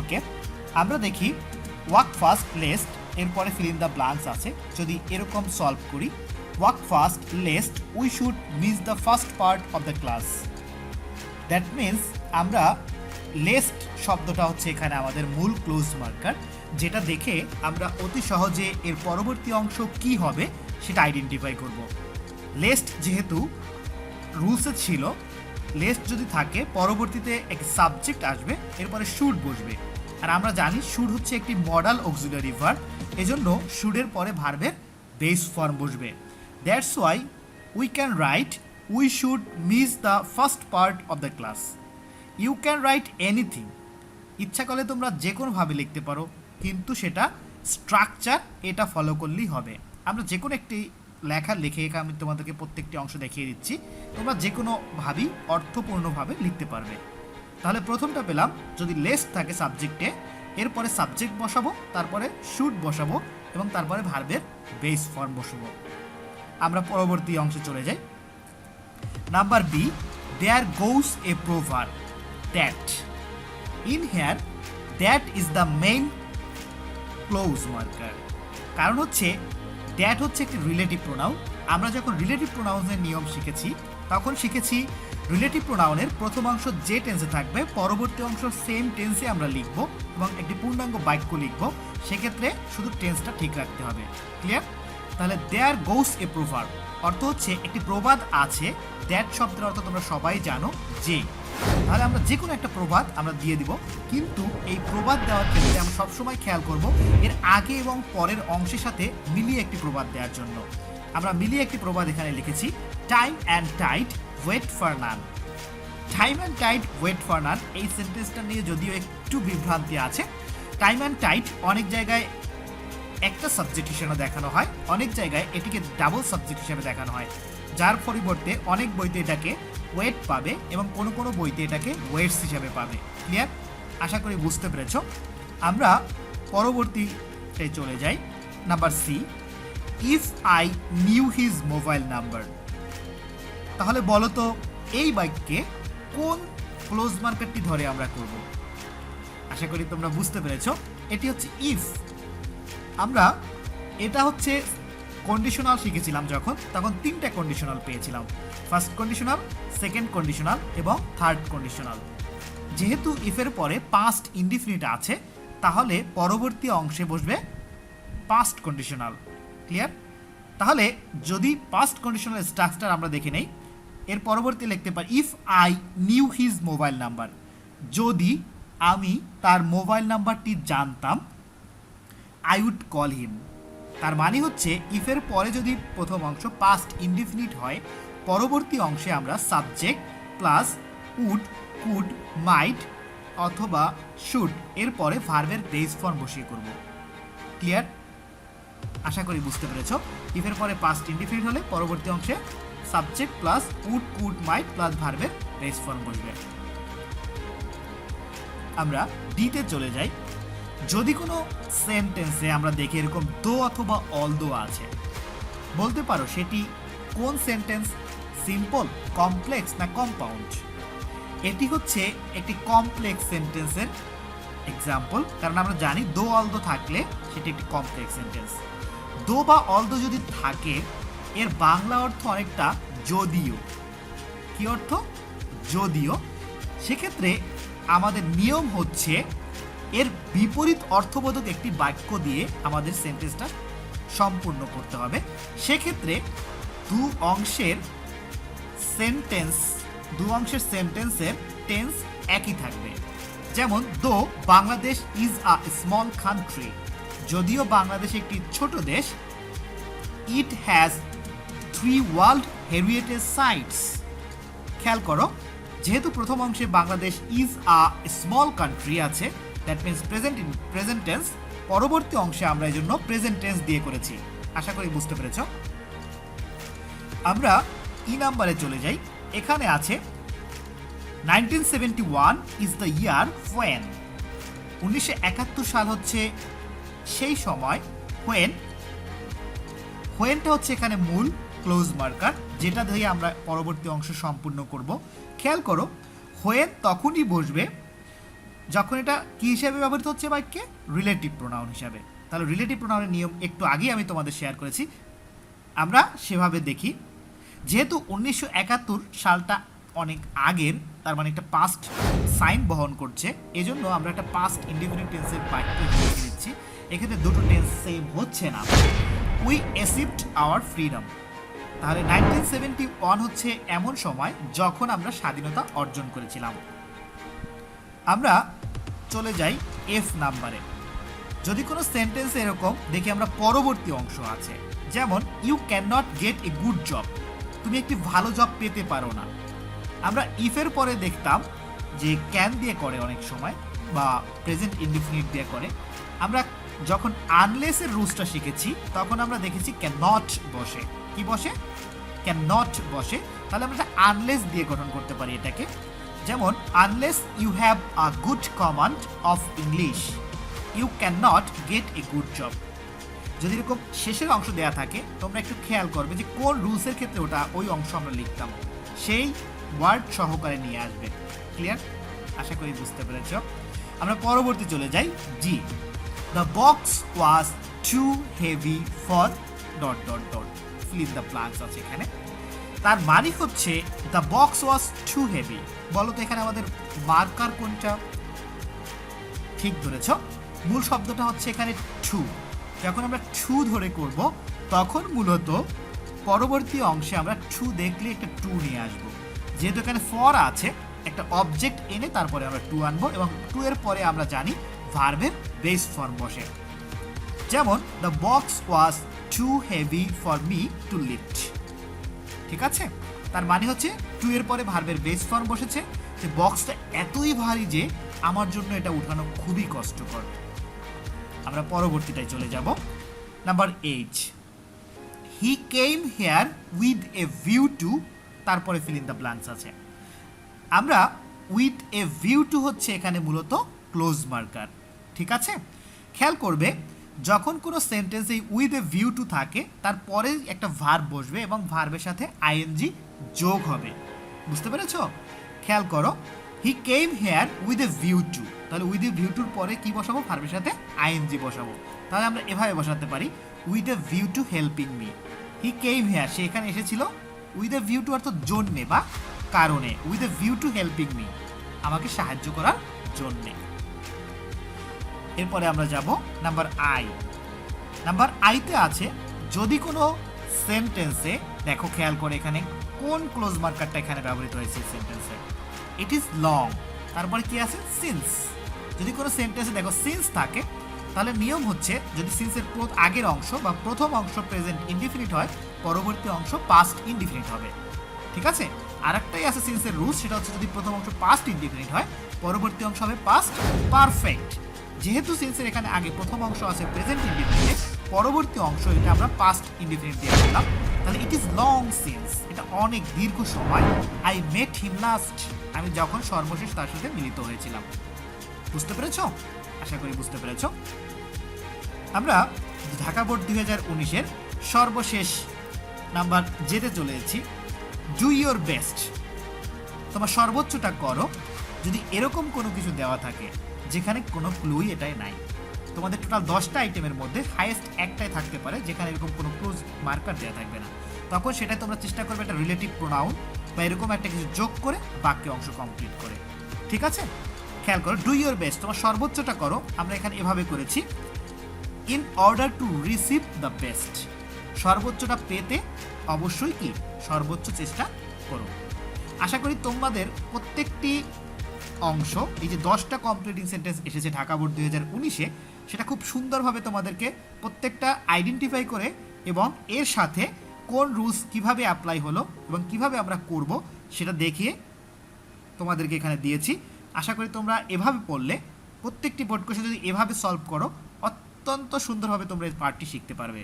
ওকে, আমরা দেখি walk fast least এরপরে ফিল ইন দ্য ব্ল্যাঙ্কস আছে। যদি এরকম সলভ করি, walk fast least we should miss the first part of the class. That means আমরা লেস্ট শব্দটা হচ্ছে এখানে আমাদের মূল ক্লোজ মার্কার, যেটা দেখে আমরা অতি সহজে এর পরবর্তী অংশ কি হবে সেটা আইডেন্টিফাই করব। লেস্ট যেহেতু রুলসে ছিল, লেস্ট যদি থাকে পরবর্তীতে একটি সাবজেক্ট আসবে, এরপরে শুড বসবে। আর আমরা জানি শুড হচ্ছে একটি মডাল অক্সিলারি ভার্ব, এজন্য শুডের পরে ভার্বের বেস ফর্ম বসবে। That's why we can write we should miss the first part of the class. You can write anything, ইচ্ছা করলে তোমরা যে কোনোভাবে লিখতে পারো, কিন্তু সেটা স্ট্রাকচার এটা ফলো করলেই হবে। আমরা যে কোনো একটি লেখা লিখে আমি তোমাদেরকে প্রত্যেকটি অংশ দেখিয়ে দিচ্ছি, তোমরা যে কোনোভাবেই অর্থপূর্ণভাবে লিখতে পারবে। তাহলে প্রথমটা পেলাম, যদি লেস্ট থাকে সাবজেক্টে, এরপরে সাবজেক্ট বসাবো, তারপরে শুড বসাবো এবং তারপরে ভার্বের বেস ফর্ম বসাবো। আমরা পরবর্তী অংশে চলে যাই। Number B, there goes a proverb that. In here that is the main clause marker. কারণ হচ্ছে দ্যাট হচ্ছে একটি রিলেটিভ প্রোনাউন। আমরা যখন রিলেটিভ প্রোনাউনের নিয়ম শিখেছি, তখন শিখেছি রিলেটিভ প্রোনাউনের প্রথম অংশ যে টেন্সে থাকবে, পরবর্তী অংশ সেম টেন্সে আমরা লিখব এবং একটি পূর্ণাঙ্গ বাক্য লিখব। সেক্ষেত্রে শুধু টেন্সটা ঠিক রাখতে হবে। ক্লিয়ার? তাহলে দেয়ার গোস এ প্রোভার্ব অর্থ হচ্ছে একটি প্রবাদ আছে। দ্যাট শব্দের অর্থ তোমরা সবাই জানো যে। তাহলে আমরা যে কোনো একটা প্রবাদ আমরা দিয়ে দিব, কিন্তু এই প্রবাদ দেওয়ার ক্ষেত্রে আমরা সবসময় খেয়াল করব এর আগে এবং পরের অংশের সাথে মিলিয়ে একটি প্রবাদ দেওয়ার জন্য। আমরা মিলিয়ে একটি প্রবাদ এখানে লিখেছি, time and tide wait for none. Time and tide wait for none, এই সেন্টেন্সটা নিয়ে যদিও একটু বিভ্রান্তি আছে। টাইম অ্যান্ড টাইড অনেক জায়গায় একটা সাবজেক্ট হিসেবে দেখানো হয়, অনেক জায়গায় এটিকে ডাবল সাবজেক্ট হিসেবে দেখানো হয়, যার পরিবর্তে অনেক বইতে এটাকে ওয়েট পাবে এবং কোনো কোনো বইতে এটাকে ওয়েটস হিসেবে পাবে। ক্লিয়ার? আশা করি বুঝতে পেরেছ। আমরা পরবর্তীতে চলে যাই। Number C, if I knew his mobile number. তাহলে বলো তো এই বাক্যে কোন ক্লোজ মার্কারটি ধরে আমরা করব? আশা করি তোমরা বুঝতে পেরেছ। এটি হচ্ছে ইফ। আমরা এটা হচ্ছে কন্ডিশনাল শিখেছিলাম যখন, তখন তিনটা কন্ডিশনাল পেয়েছিলাম, ফার্স্ট কন্ডিশনাল, সেকেন্ড কন্ডিশনাল এবং থার্ড কন্ডিশনাল। যেহেতু ইফের পরে পাস্ট ইনডিফিনিট আছে, তাহলে পরবর্তী অংশে বসবে পাস্ট কন্ডিশনাল। ক্লিয়ার? তাহলে যদি পাস্ট কন্ডিশনাল স্ট্রাকচার আমরা দেখে নেই, এর পরবর্তী লিখতে পারি if I knew his mobile number. যদি আমি তার মোবাইল নাম্বারটি জানতাম, আই উড কল হিম। তার মানে হচ্ছে ইফের পরে যদি প্রথম অংশ পাস্ট ইনডিফিনিট হয়, পরবর্তী অংশে আমরা সাবজেক্ট প্লাস উড, কুড, মাইট অথবা শুড এরপরে ভার্বের বেস ফর্ম বসিয়ে করব। ক্লিয়ার? আশা করি বুঝতে পেরেছ। ইফের পরে পাস্ট ইনডিফিনিট হলে পরবর্তী অংশে subject plus would, could, might plus ভার্বের বেস ফর্ম বসবে। আমরা ডিতে চলে যাই। যদি কোনো সেন্টেন্সে আমরা দেখি এরকম দো অথবা অল দো আছে, বলতে পারো সেটি কোন সেন্টেন্স, সিম্পল, কমপ্লেক্স না কম্পাউন্ড? এটি হচ্ছে একটি কমপ্লেক্স সেন্টেন্সের এক্সাম্পল, কারণ আমরা জানি দো অল দো থাকলে সেটি একটি কমপ্লেক্স সেন্টেন্স। দো বা অল দো যদি থাকে, এর বাংলা অর্থ অনেকটা যদিও। কি অর্থ? যদিও। সেক্ষেত্রে আমাদের নিয়ম হচ্ছে এর বিপরীত অর্থবোধক একটি বাক্য দিয়ে আমাদের সেন্টেন্সটা সম্পূর্ণ করতে হবে। সেক্ষেত্রে দু অংশের সেন্টেন্সের টেন্স একই থাকবে। যেমন দো Bangladesh is a small country, যদিও বাংলাদেশ একটি ছোট দেশ, it has 3 world heritage sites. খেয়াল করো, যেহেতু প্রথম অংশে Bangladesh is a small country আছে, দ্যাট মিনস প্রেজেন্ট টেন্স, পরবর্তী অংশে আমরা এই জন্য প্রেজেন্ট টেন্স দিয়ে করেছি। আশা করি বুঝতে পেরেছ। আমরা ই নাম্বারে চলে যাই। এখানে আছে 1971 ইজ দ্য ইয়ার হোয়েন। 1971 সাল হচ্ছে সেই সময়। হোয়েনটা হচ্ছে এখানে মূল ক্লোজ মার্কার, যেটা দিয়ে আমরা পরবর্তী অংশ সম্পূর্ণ করব। খেয়াল করো, হোয়েন তখনই বসবে যখন এটা কি হিসেবে ব্যবহৃত হচ্ছে বাক্যে, রিলেটিভ প্রোনাউন হিসাবে। তাহলে রিলেটিভ প্রোনাউনের নিয়ম একটু আগেই আমি তোমাদের শেয়ার করেছি, আমরা সেভাবে দেখি। যেহেতু 1971 সালটা অনেক আগের, তার মানে একটা পাস্ট সাইন বহন করছে, এজন্য আমরা একটা পাস্ট ইনডিফিনিট টেন্সের বাক্য লিখে দিচ্ছি। এক্ষেত্রে দুটো টেন্স সেম হচ্ছে না। We achieved our freedom. তাহলে 1971 হচ্ছে এমন সময় যখন আমরা স্বাধীনতা অর্জন করেছিলাম। আমরা চলে যাই এফ নাম্বারে। যদি কোনো সেন্টেন্স এরকম দেখি আমরা পরবর্তী অংশ আছে, যেমন you can not get a good job, তুমি একটি ভালো জব পেতে পারো না। আমরা ইফের পরে দেখতাম যে ক্যান দিয়ে করে অনেক সময়, বা প্রেজেন্ট ইনডিফিনিট দিয়ে করে। আমরা যখন আনলেসের রুলসটা শিখেছি তখন আমরা দেখেছি ক্যান নট বসে। কি বসে? ক্যান নট বসে। তাহলে আমরা আনলেস দিয়ে গঠন করতে পারি এটাকে, যেমন unless you have a good command of English you can not get a good job. যদি এরকম শেষের অংশ দেওয়া থাকে তোমরা একটু খেয়াল করবে যে কোন রুলসের ক্ষেত্রে ওটা ওই অংশ আমরা লিখতাম, সেই ওয়ার্ড সহকারে নিয়ে আসবে। ক্লিয়ার? আশা করি বুঝতে পেরেছ। আমরা পরবর্তী চলে যাই G. The box was too heavy for dot dot dot, fill in the blanks আছে এখানে। তার মানে হচ্ছে the box was too heavy. বলো তো এখানে আমাদের মার্কার কোনটা? ঠিক ধরেছ, মূল শব্দটা হচ্ছে এখানে টু। যখন আমরা টু ধরে করব তখন মূলত পরবর্তী অংশে আমরা টু দেখলে একটা টু নিয়ে আসবো। যেহেতু এখানে ফর আছে, একটা অবজেক্ট এনে তারপরে আমরা টু আনবো, এবং টু এর পরে আমরা জানি ভার্বের বেস ফর্ম বসে। যেমন the box was too heavy for me to lift. ঠিক আছে, তার মানে হচ্ছে টু এর পরে ভার্বের বেস ফর্ম বসেছে, যে বক্সটা এতই ভারী যে আমার জন্য এটা উঠানো খুবই কষ্টকর। আমরা পরবর্তীটায় চলে যাব, number 8। He came here with a view two, তারপরে ফিল ইন দ্য ব্ল্যাঙ্কস আছে। আমরা উইথ এ ভিউ টু হচ্ছে এখানে মূলত ক্লোজ মার্কার। ঠিক আছে, খেয়াল করবে যখন কোনো সেন্টেন্সে উইথ এ ভিউ টু থাকে তারপরে একটা ভার্ব বসবে এবং ভার্বের সাথে আইএনজি যোগ হবে। বুঝতে পেরেছ? খেয়াল করো, he came here with a view to, তাহলে উইথ এ ভিউ টুর পরে কি বসাবো? ভার্বের সাথে আইএনজি বসাবো। তাহলে আমরা এভাবে বসাতে পারি, with a view to helping me. He came here, সে এখানে এসেছিল উইথ এ ভিউ টু অর্থ জন্যে বা কারণে, with a view to helping me, আমাকে সাহায্য করার জন্যে। এরপরে আমরা যাব নাম্বার আই। নাম্বার আইতে আছে যদি কোনো সেন্টেন্সে, দেখো খেয়াল করে এখানে কোন ক্লোজ মার্কারটা এখানে ব্যবহৃত হয়েছে সেন্টেন্সে, ইট ইজ লং, তারপরে কি আছে? সিন্স। যদি কোনো সেন্টেন্সে দেখো সিন্স থাকে তাহলে নিয়ম হচ্ছে যদি সিন্সের আগের অংশ বা প্রথম অংশ প্রেজেন্ট ইনডিফিনিট হয়, পরবর্তী অংশ পাস্ট ইনডিফিনিট হবে। ঠিক আছে, আরেকটাই আছে সিন্সের রুলস, সেটা হচ্ছে যদি প্রথম অংশ পাস্ট ইনডিফিনিট হয়, পরবর্তী অংশ হবে পাস্ট পারফেক্ট। যেহেতু সিন্সের এখানে আগে প্রথম অংশ আছে প্রেজেন্ট ইনডিফিনিট, পরবর্তী অংশ এটা আমরা পাস্ট ইনডিফিনিট দিয়ে দিলাম। তাহলে ইট ইজ লং সিন্স, এটা অনেক দীর্ঘ সময়। আই মেট হিম লাস্ট, আমি যখন সর্বশেষ তার সাথে মিলিত হয়েছিলাম। বুঝতে পেরেছ? আশা করি বুঝতে পেরেছ। আমরা ঢাকা বোর্ড 2019-এর সর্বশেষ নাম্বার যেতে চলে এসেছি, ডু ইয়োর বেস্ট, তোমার সর্বোচ্চটা করো। যদি এরকম কোনো কিছু দেওয়া থাকে যেখানে কোনো ক্লুই এটাই নাই, তোমাদের টোটাল 10টা আইটেমের মধ্যে হাইয়েস্ট একটাই থাকতে পারে যেখানে এরকম কোনো ক্লোজ মার্কার দেওয়া থাকবে না, তখন সেটাই তোমরা চেষ্টা করবে একটা রিলেটিভ প্রোনাউন বা এরকম একটা কিছু যোগ করে বাক্য অংশ কমপ্লিট করে। ঠিক আছে, খেয়াল করো, ডু ইয়োর বেস্ট, তোমার সর্বোচ্চটা করো। আমরা এখানে এভাবে করেছি, in order to receive the best, সর্বোচ্চটা পেতে অবশ্যই কি সর্বোচ্চ চেষ্টা করো। আশা করি তোমাদের প্রত্যেকটি অংশ, এই যে 10টা কমপ্লিটিং সেন্টেন্স এসেছে ঢাকা বোর্ড 2019-এ, সেটা খুব সুন্দরভাবে তোমাদেরকে প্রত্যেকটা আইডেন্টিফাই করে এবং এর সাথে কোন রুলস কিভাবে অ্যাপ্লাই হলো এবং কিভাবে আমরা করব সেটা দেখিয়ে তোমাদেরকে এখানে দিয়েছি। আশা করি তোমরা এভাবে পড়লে প্রত্যেকটি বোর্ড কোশ্চেন যদি এভাবে সলভ করো অত্যন্ত সুন্দরভাবে তোমরা এই পার্টটি শিখতে পারবে।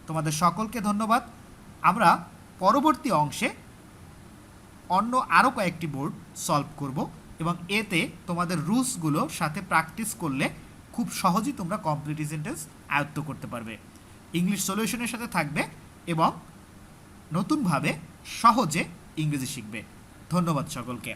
তোমাদের সকলকে ধন্যবাদ। আমরা পরবর্তী অংশে অন্য আরও কয়েকটি বোর্ড সলভ করব এবং এতে তোমাদের রুলসগুলোর সাথে প্র্যাকটিস করলে খুব সহজেই তোমরা কমপ্লিট সেন্টেন্স আয়ত্ত করতে পারবে। ইংলিশ সলিউশনের সাথে থাকবে এবং নতুনভাবে সহজে ইংরেজি শিখবে। ধন্যবাদ সকলকে।